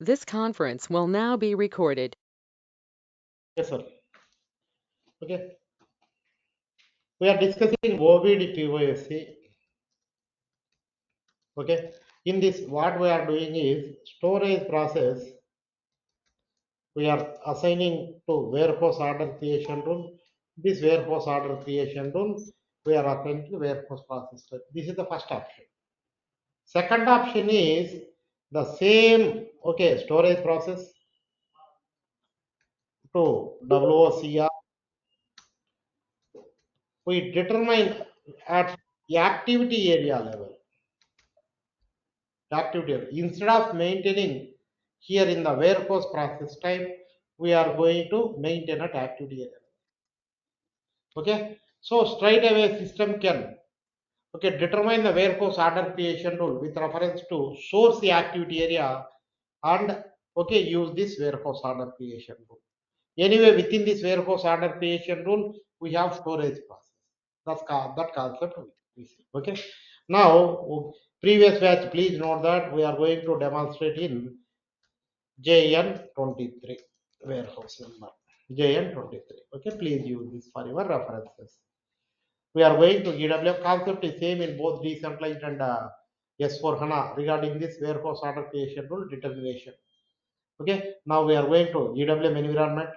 This conference will now be recorded. Yes, sir. Okay. We are discussing OBD POSC. Okay. In this, what we are doing is storage process. We are assigning to warehouse order creation rule. This warehouse order creation rule, we are assigning to warehouse process. This is the first option. Second option is the same, okay, storage process to WOCR. We determine at the activity area level. Activity area. Instead of maintaining here in the warehouse process type, we are going to maintain at activity area. Okay. So straight away system can determine the warehouse order creation rule with reference to source the activity area and use this warehouse order creation rule. Anyway, within this warehouse order creation rule, we have storage process. That concept we see. Okay. Now, previous batch, please note that we are going to demonstrate in JN23 warehouse number. JN23. Okay, please use this for your references. We are going to EWM concept is same in both decentralized and S4 HANA regarding this warehouse order creation rule determination. Okay, now we are going to EWM environment.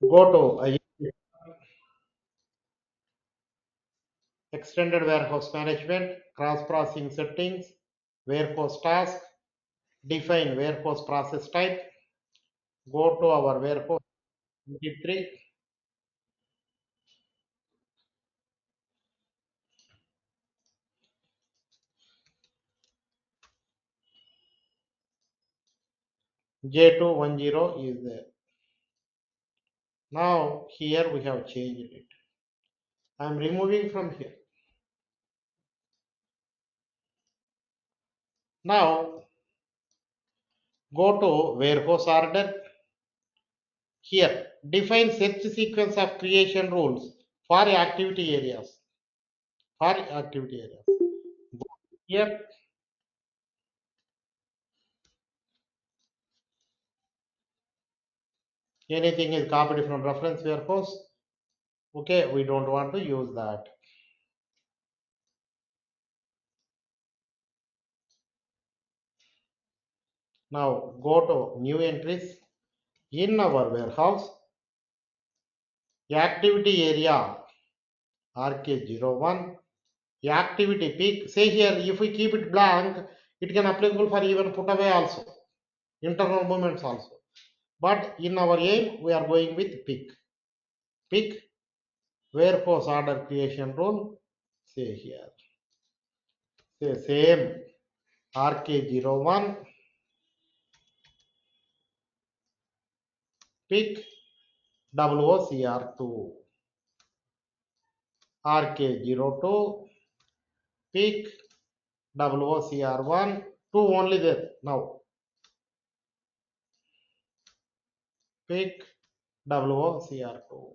Go to extended warehouse management, cross processing settings, warehouse task, define warehouse process type, go to our warehouse 23. J210 is there. Now here we have changed it. I am removing from here. Now go to warehouse order. Here define search sequence of creation rules for activity areas. For activity areas. Here anything is copied from reference warehouse. Okay, we don't want to use that. Now go to new entries in our warehouse. Activity area RK01. Activity peak. Say here if we keep it blank, it can applicable for even put away also. Internal movements also. But in our aim, we are going with peak. Peak warehouse order creation rule. Say here. Say same RK01. Pick WOCR2. RK02. Pick WOCR1. 2 only there now. Pick WOCR2.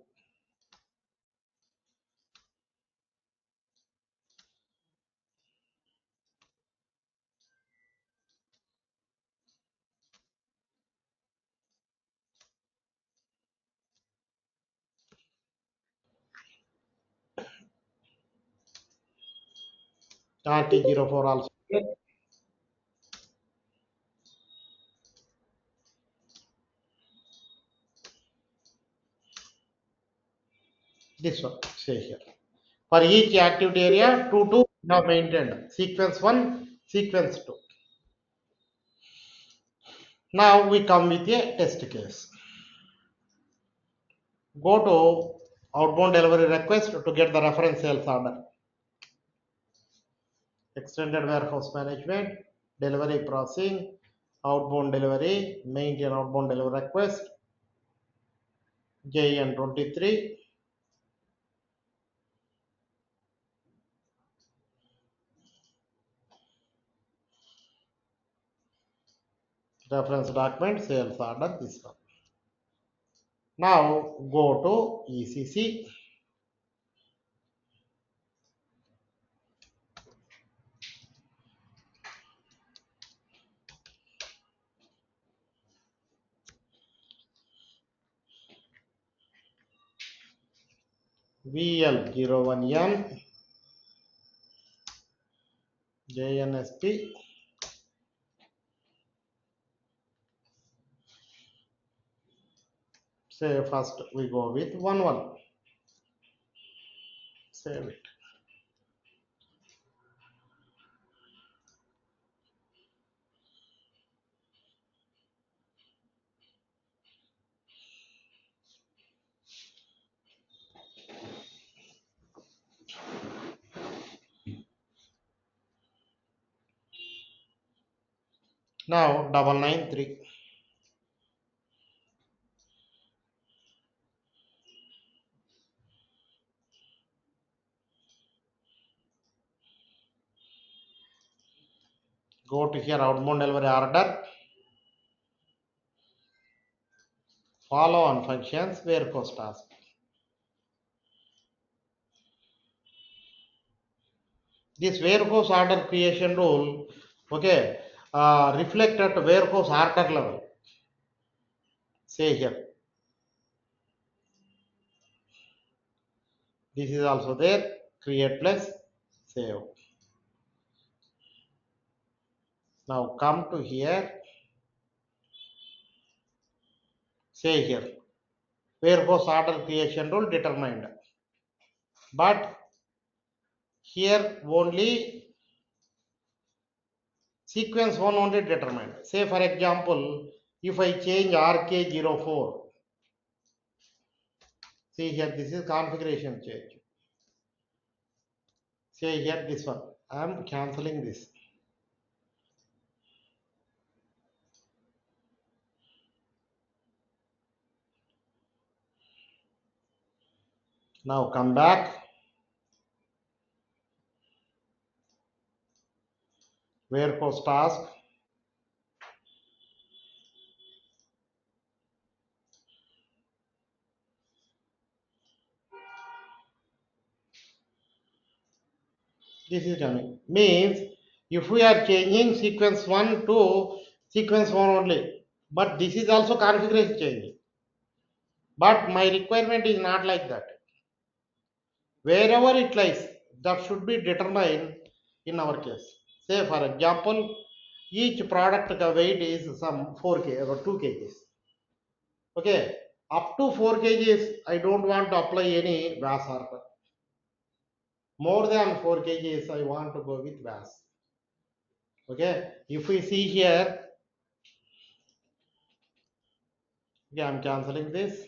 RT04 also. This one, say here. For each activity area, 2 have maintained. Sequence 1, sequence 2. Now we come with a test case. Go to outbound delivery request to get the reference sales order. Extended warehouse management, delivery processing, outbound delivery, maintain outbound delivery request, JN23. Reference document, sales order, this one. Now go to ECC. VL01M JNSP. Say first we go with 11. Save it. Now 993. Go to here outbound delivery order. Follow on functions warehouse task. This warehouse order creation rule, okay, reflect at warehouse order level. Say here. This is also there. Create plus save. Now come to here. Say here. Warehouse order creation rule determined. But here only sequence 1 only determined. Say for example, if I change RK04, see here, this is configuration change. Say here this one. I am cancelling this. Now come back. Warehouse task. This is coming. Means if we are changing sequence 1 to sequence 1 only, but this is also configuration changing. But my requirement is not like that. Wherever it lies, that should be determined in our case. Say for example, each product weight is some 4 kg or 2 kgs. Okay, up to 4 kgs, I don't want to apply any VAS order. More than 4 kgs, I want to go with VAS. Okay, if we see here, okay, I'm cancelling this.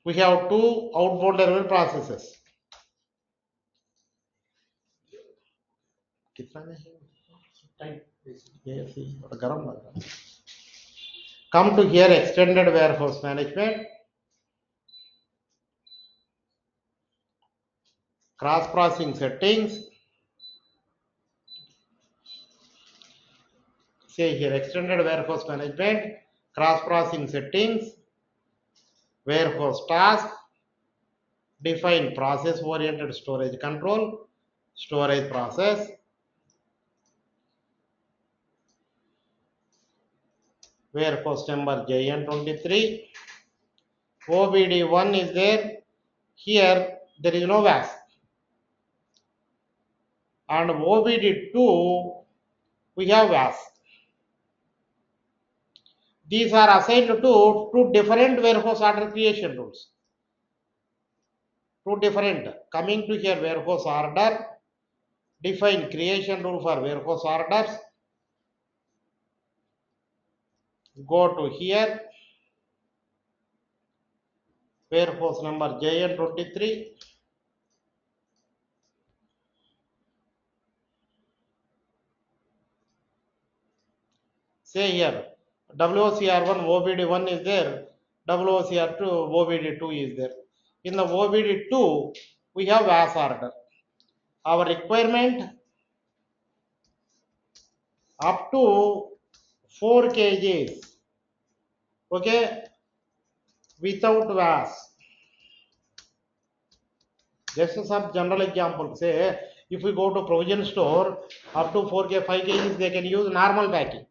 We have two outbound delivery processes. Come to here, extended warehouse management, cross processing settings. Say here, extended warehouse management, cross processing settings, warehouse task, define process oriented storage control, storage process, warehouse number JN23, OBD1 is there. Here there is no VAS. And OBD2 we have VAS. These are assigned to two different warehouse order creation rules. Two different. Coming to here, warehouse order, define creation rule for warehouse orders. Go to here, warehouse number JN23. Say here, WOCR1, OBD1 is there, WOCR2, OBD2 is there. In the OBD2, we have VAS order. Our requirement up to 4 kgs, okay, without VAS. Just some general example. Say if we go to provision store, up to 4 5 kgs they can use normal packing.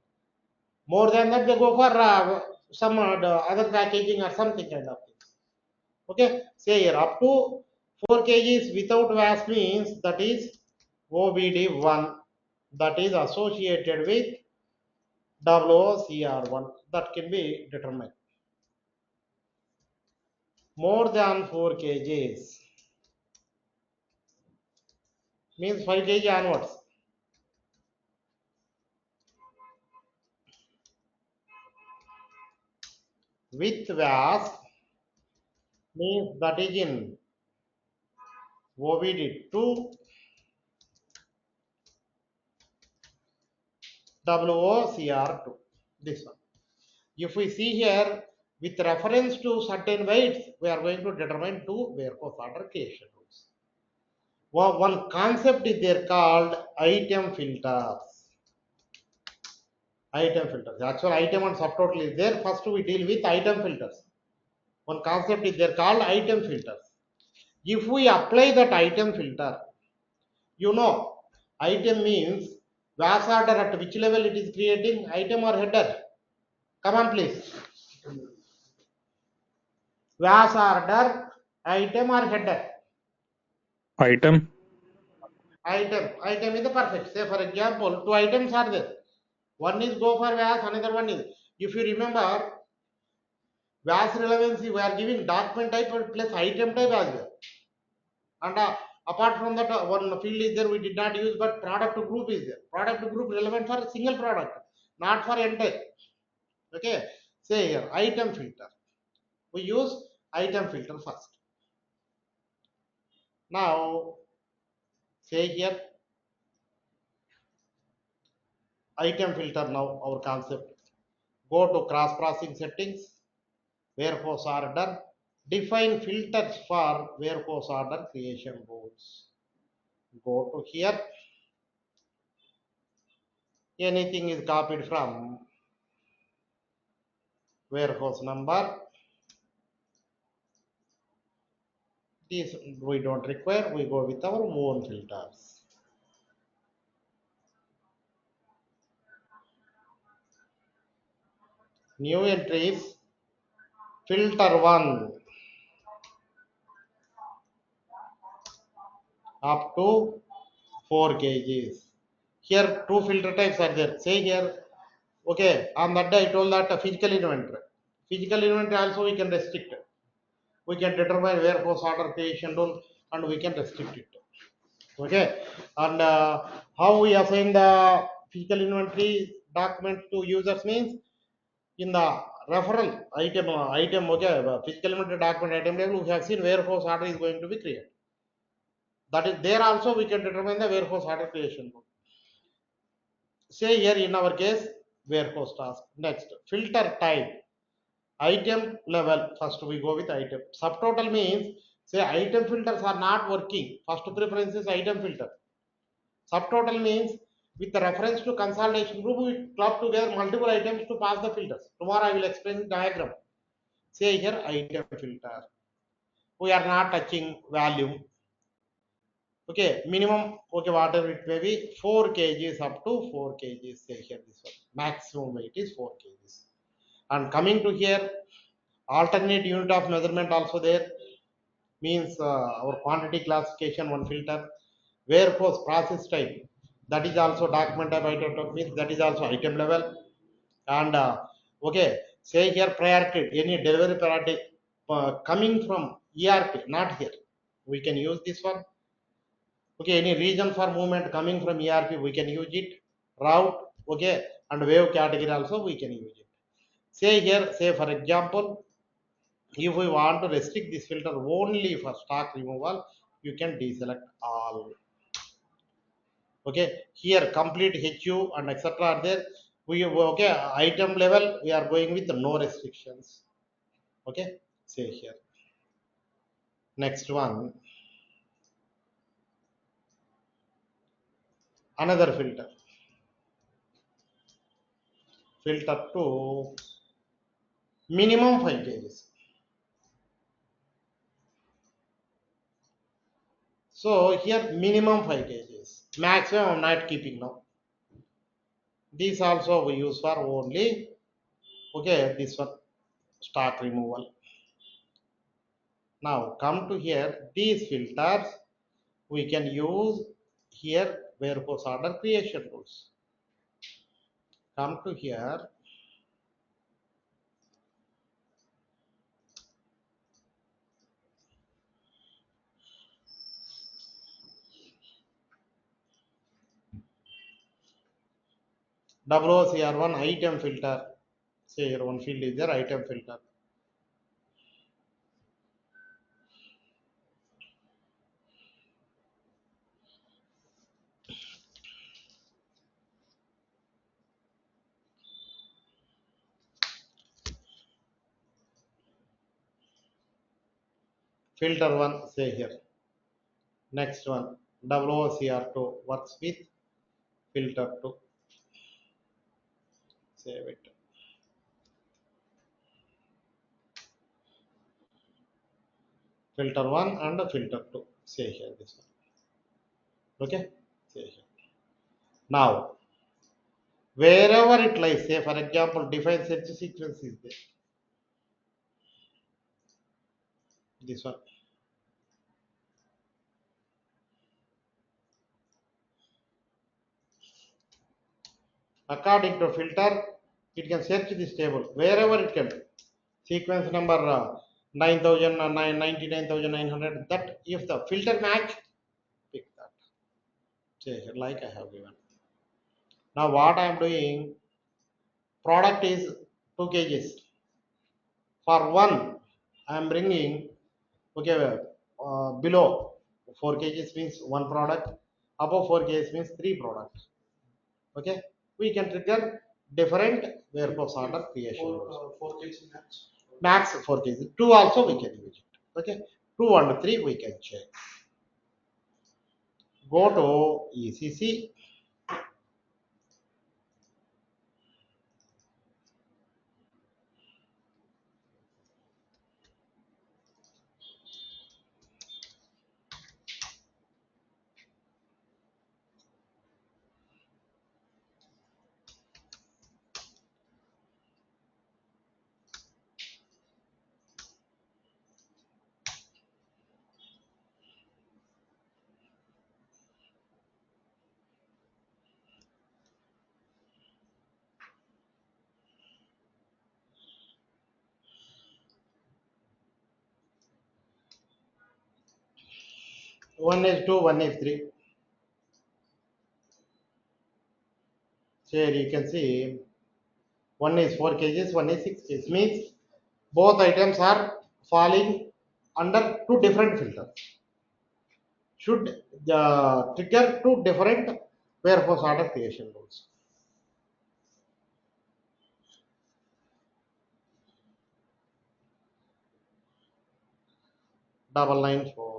More than that, they go for some other packaging or something kind of things. Okay, say here up to 4 kgs without VAS means that is OBD1, that is associated with WOCR1, that can be determined. More than 4 kgs means 5 kg onwards. With VAS means that is in OBD2, WOCR2, this one. If we see here, with reference to certain weights, we are going to determine two warehouse order creation rules. One concept is there called item filters. Item filters. Actual item and subtotal is there. First we deal with item filters. One concept is there called item filters. If we apply that item filter, you know, item means VAS order at which level it is creating, item or header? Come on, please. VAS order, item or header? Item. Item is the perfect. Say for example, two items are there. One is go for VAS, another one is. If you remember, VAS relevancy, we are giving document type plus item type as well. And apart from that, one field is there we did not use, but product group is there. Product group relevant for a single product, not for entire. Okay, say here item filter. We use item filter first. Now, say here item filter. Now our concept. Go to cross processing settings, warehouse order. Define filters for warehouse order creation rules. Go to here. Anything is copied from warehouse number. This we don't require. We go with our own filters. New entries. Filter 1 up to 4 kgs. Here two filter types are there. Say here, okay, on that day I told that physical inventory. Physical inventory also we can restrict it. We can determine warehouse order creation rule and we can restrict it. Okay, and how we assign the physical inventory document to users means in the referral item, okay, physical inventory document item level, we have seen warehouse order is going to be created. That is there also we can determine the warehouse order creation rule. Say here in our case, warehouse task. Next, filter type. Item level. First we go with item. Subtotal means, say item filters are not working. First preference is item filter. Subtotal means with reference to consolidation group, we club together multiple items to pass the filters. Tomorrow I will explain the diagram. Say here item filter. We are not touching volume. Okay, minimum, okay, whatever it may be, 4 kgs up to 4 kgs. Say here this one. Maximum weight is 4 kgs. And coming to here, alternate unit of measurement also there, means our quantity classification one filter. Warehouse process type, that is also document type item means that is also item level. And okay, say here priority, any delivery priority coming from ERP, not here. We can use this one. Okay, any reason for movement coming from ERP, we can use it. Route, okay, and wave category also we can use it. Say here, say for example, if we want to restrict this filter only for stock removal, you can deselect all. Okay, here complete HU and etc. are there. We okay, item level we are going with no restrictions. Okay, say here. Next one, another filter. Filter to minimum 5 kgs. So here minimum 5 kgs. Maximum I'm not keeping now. These also we use for only, okay, this one stock removal. Now come to here, these filters we can use here warehouse order creation rules. Come to here, WOCR1 item filter. Say here one field is there, item filter. Filter 1, say here. Next one, WOCR2 works with filter 2. Save it. Filter 1 and filter 2. Say here this one. Okay? Say here. Now, wherever it lies, say for example, define search sequence is there. This one. According to filter, it can search this table wherever it can. Sequence number 9000, 99,900. That if the filter match, pick that. Say here, like I have given. Now what I am doing, product is 2 kgs. For one, I am bringing, okay, below 4 kgs means one product, above 4 kgs means 3 products. Okay, we can trigger different warehouse order creation. 4 kg max 4 kg. 2 also we can use it. Okay, 2 and 3 we can check. Go to ECC. One is 2, one is 3. So here you can see one is 4 kgs, one is 6 kgs. Means both items are falling under 2 different filters. Should trigger 2 different warehouse order creation rules. Double line 4.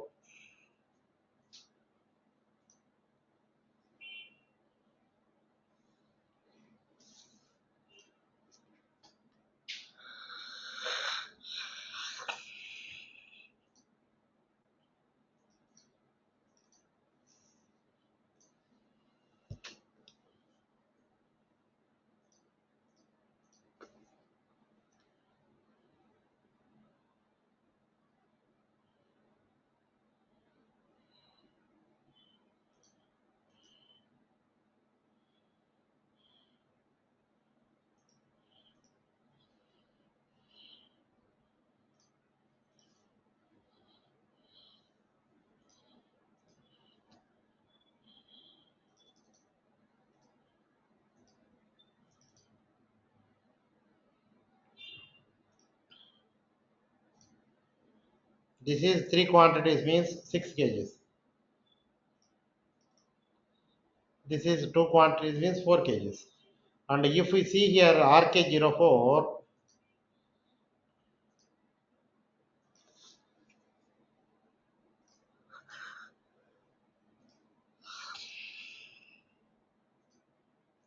This is 3 quantities means 6 kgs. This is 2 quantities means 4 kgs. And if we see here RK04,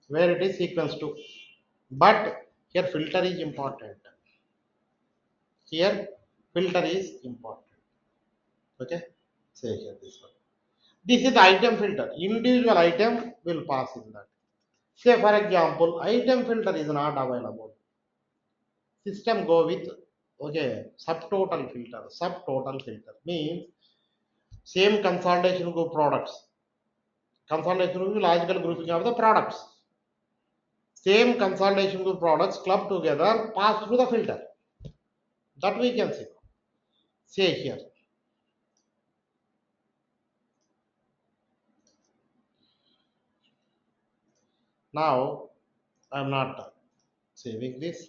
where it is sequence 2. But here filter is important. Here filter is important. Okay, say here this one. This is the item filter. Individual item will pass in that. Say for example, item filter is not available. System go with subtotal filter. Subtotal filter means same consolidation group products. Consolidation group is logical grouping of the products. Same consolidation group products clubbed together pass through the filter. That we can see. Say here. Now I am not saving this.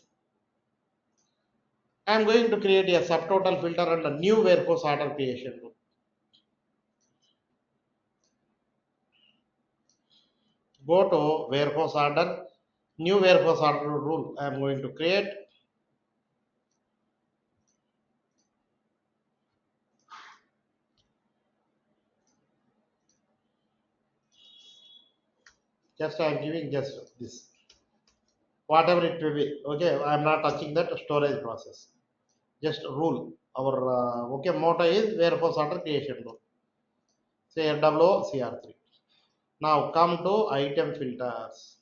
I am going to create a subtotal filter and a new warehouse order creation group. Go to warehouse order, new warehouse order rule I am going to create. Just I am giving just this, whatever it will be. Okay, I am not touching that storage process. Just rule. Our motto is warehouse order creation rule. Say WOCR3. Now come to item filters.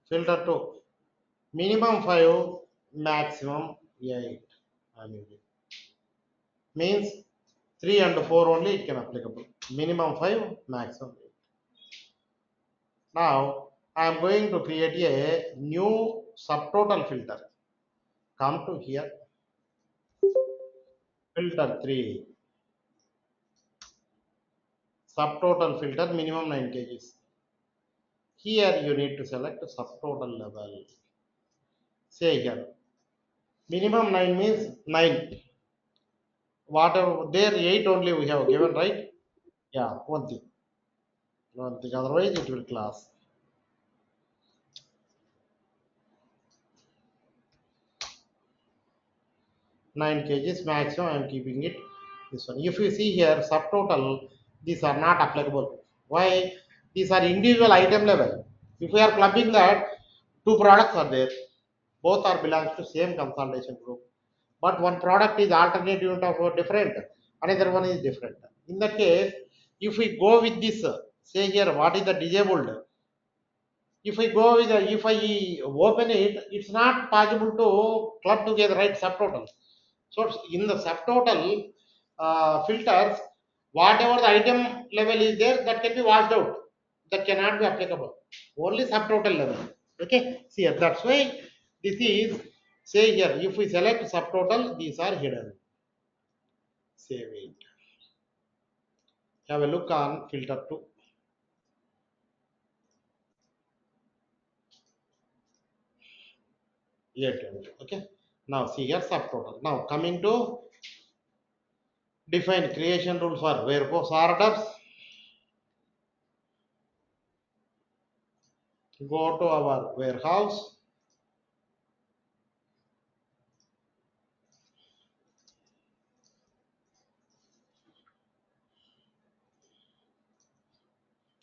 Filter to minimum 5, maximum 8. I mean, means 3 and 4 only it can applicable. Minimum 5, maximum 8. Now I am going to create a new subtotal filter. Come to here, filter 3, subtotal filter minimum 9 kgs. Here you need to select subtotal level. Say here, minimum 9 means 9. Whatever there 8 only we have given, right? Yeah, one thing. One thing. Otherwise it will class. 9 kgs maximum. I am keeping it this one. If you see here subtotal, these are not applicable. Why? These are individual item level. If we are clubbing that, two products are there, both are belongs to same consolidation group, but one product is alternate unit of different, another one is different. In that case, if we go with this, say here what is the disabled, if I go with if I open it, it's not possible to club together, right? Subtotal. So in the subtotal filters, whatever the item level is there, that can be washed out, that cannot be applicable, only subtotal level. Okay, see here, that's why this is, say here, if we select subtotal, these are hidden. Save it. Have a look on filter 2. Okay, now see here subtotal. Now coming to define creation rule for warehouse orders. Go to our warehouse.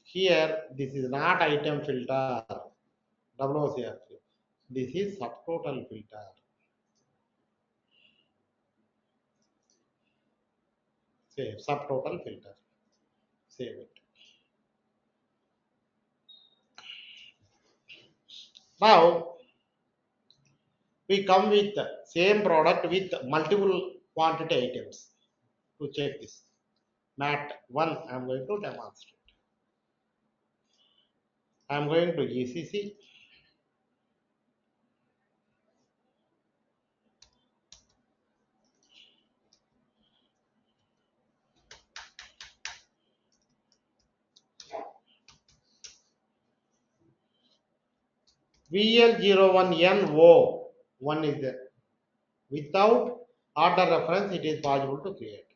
Here, this is not item filter, WOCR. This is subtotal filter. Save subtotal filter. Save it. Now, we come with the same product with multiple quantity items. To check this, mat 1 I am going to demonstrate. I am going to GCC. VL01NO 1 is there. Without order reference, it is possible to create.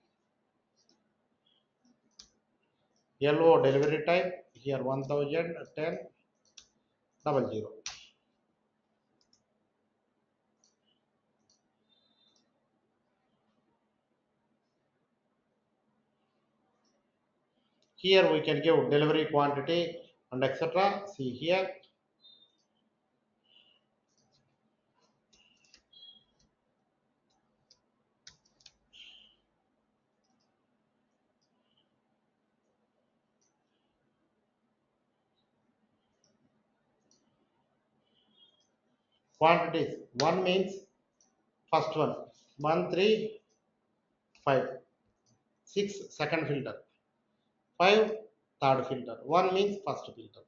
LO delivery type here 1010 00. Here we can give delivery quantity and etc. See here. quantities. 1 means first one, 1 3 5, 6 second filter, 5 third filter, 1 means first filter.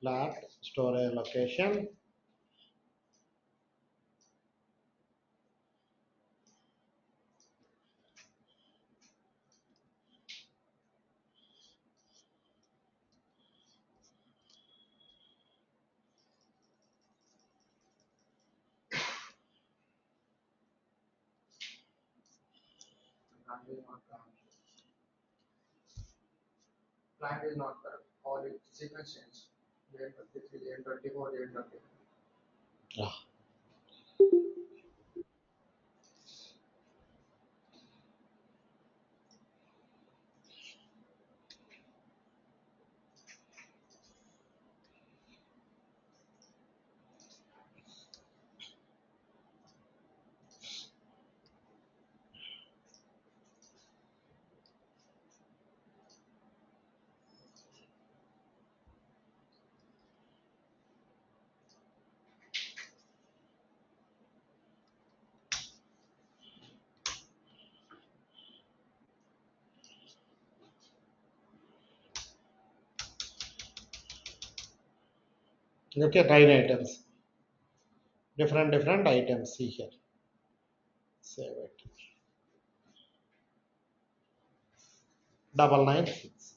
Flat storage location. Plant is not correct. All it sequence change. Lane 33, lane 24, lane 20. Ah. Okay, 9 items. Different items. See here. Save it. 996.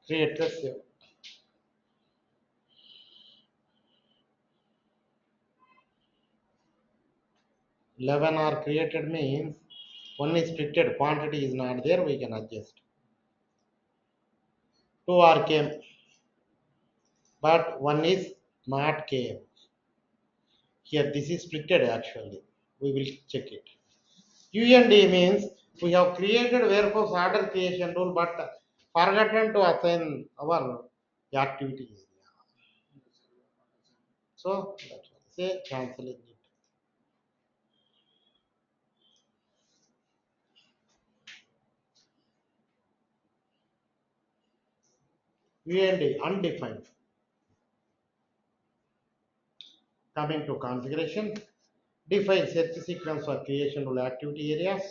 Create the save. 11 are created means one is splitted, quantity is not there, we can adjust. 2 are came, but one is not came. Here this is splitted actually. We will check it. UND means we have created warehouse order creation rule but forgotten to assign our activity area. So that's why say cancelling it. UND undefined. Coming to configuration, define search sequence for creation rule activity areas.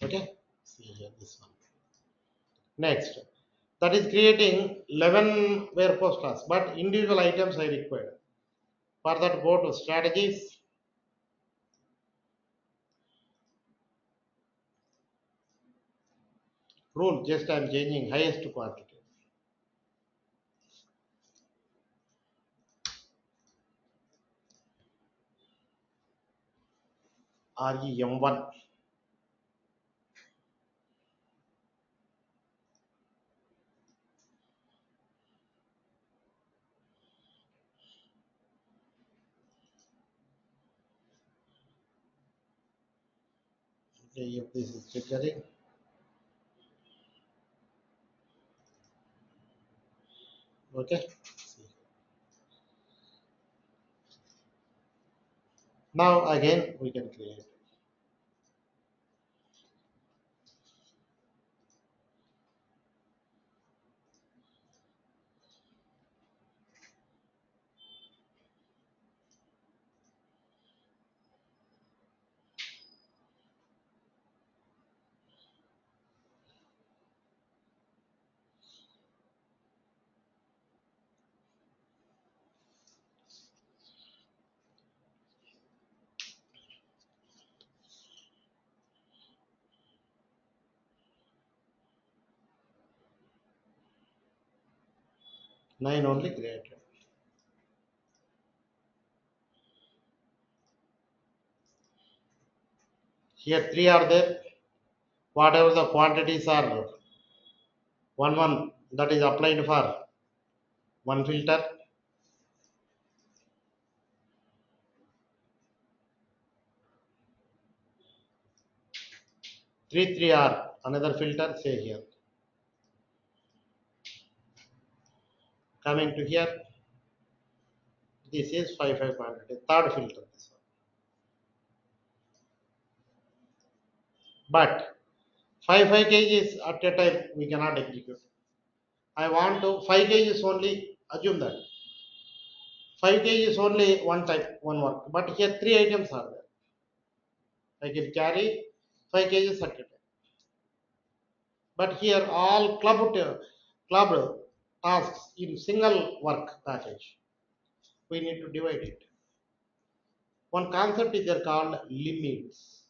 Okay, see here this one. Next, that is creating 11 warehouse tasks, but individual items are required. For that, go to strategies. Rule, just I am changing highest quantity. REM1. Okay, if this is triggering. Okay. Now again we can create. 9 only created. Here 3 are there. Whatever the quantities are 1 that is applied for one filter. Three are another filter, say here. Coming to here, this is 5 quantity, third filter. This one. But 5 kgs at a time we cannot execute. I want to 5 kgs only, assume that 5 kg is only one type, one work, but here 3 items are there. I can carry 5 kgs at a time. But here all clubbed tasks in single work package. We need to divide it. One concept is there called limits.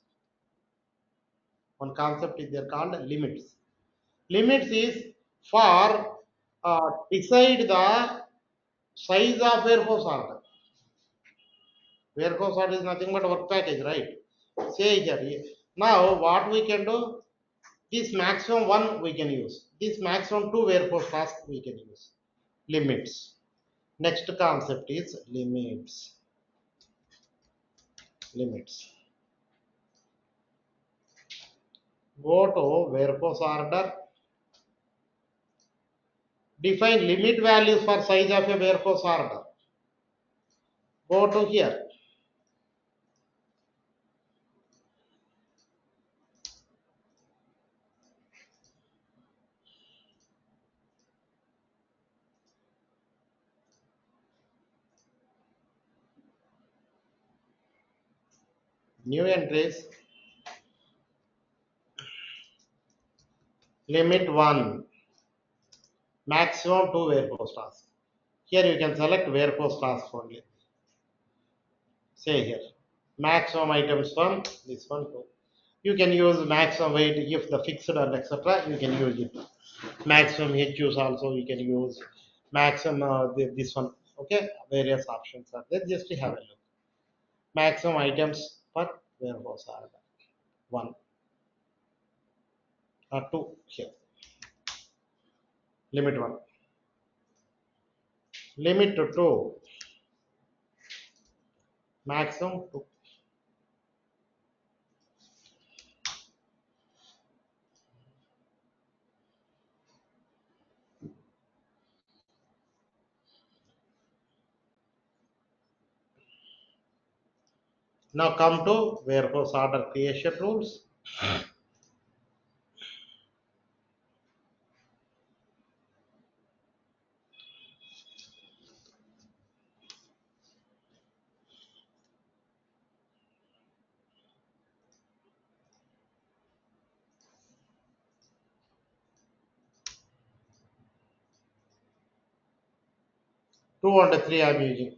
One concept is there called limits. Limits is for decide the size of warehouse order. Warehouse order is nothing but work package, right? Say here. Now what we can do? This maximum one we can use. This maximum two warehouse task we can use. Limits. Next concept is limits. Limits. Go to warehouse order. Define limit values for size of a warehouse order. Go to here. New entries. Limit 1. Maximum 2 warehouse tasks. Here you can select warehouse task only. Say here. Maximum items 1, this one 2. You can use maximum weight if the fixed and etc. You can use it. Maximum HUs also you can use. Maximum this one. Okay, various options are there. Just have a look. Maximum items per warehouse order. 1 or 2 here. Limit 1. Limit to 2. Maximum 2. Now come to warehouse order creation rules. Two and three I am using.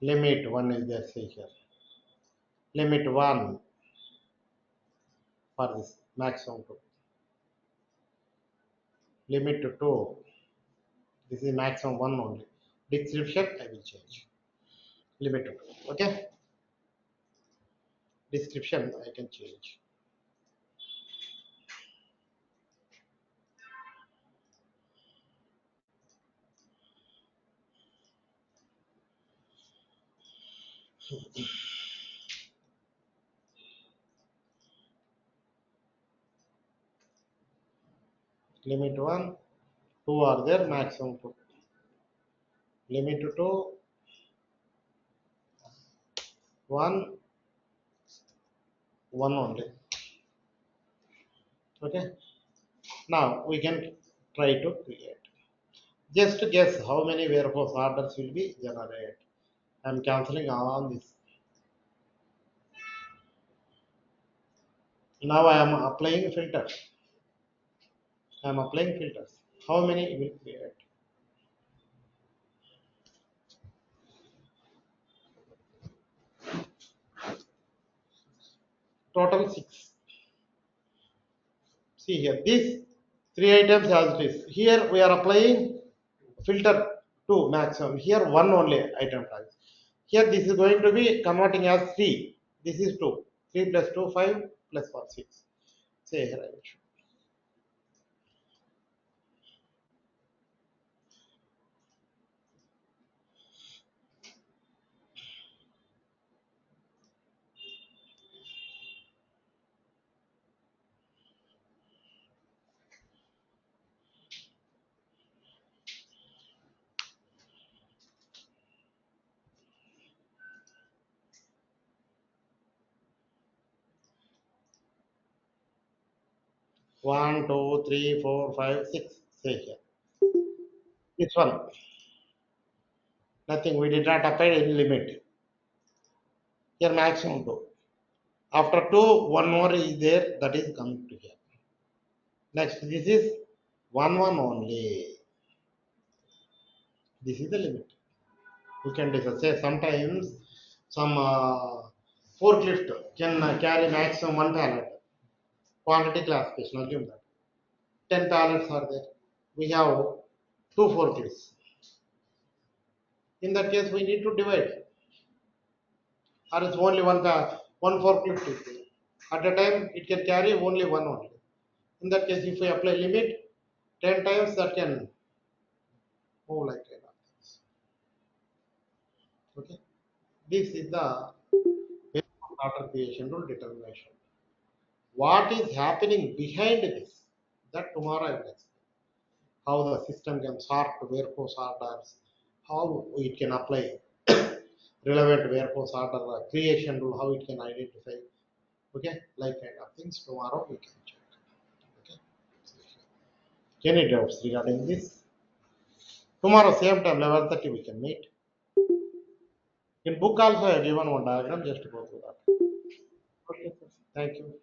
Limit 1 is there, say here. Limit 1 for this maximum 2. Limit to 2. This is maximum 1 only. Description I will change. Limit to 2. Okay. Description I can change. Limit 1, 2 are there, maximum 2. Limit to 2, 1, 1 only. Okay. Now we can try to create. Just guess how many warehouse orders will be generated. I am cancelling all this. Now I am applying filters. I am applying filters. How many will create? Total 6. See here, this 3 items as it is. Here we are applying filter 2 maximum. Here 1 only item tag. Here this is going to be converting as 3. This is 2. 3 plus 2, 5 plus 1, 6. Say here I will show. 1, 2, 3, 4, 5, 6. Say here. This one. Nothing. We did not apply any limit. Here maximum 2. After 2, one more is there. That is coming to here. Next, this is 1, 1 only. This is the limit. You can discuss. Say sometimes some forklift can carry maximum 1 pallet. Quantity classification. Assume that 10 pallets are there. We have 2 forklifts. In that case, we need to divide. Or it's only one forklift is there. At a time, it can carry only one only. In that case, if we apply limit 10 times, that can move like that. Okay. This is the order creation rule determination. What is happening behind this? That tomorrow I will explain. How the system can sort warehouse orders, how it can apply relevant warehouse order creation rule, how it can identify. Okay, like kind of things tomorrow we can check. Okay. Any doubts regarding this? Tomorrow same time 11:30 we can meet. In book also I have given one diagram, just to go through that. Okay, sir. Thank you.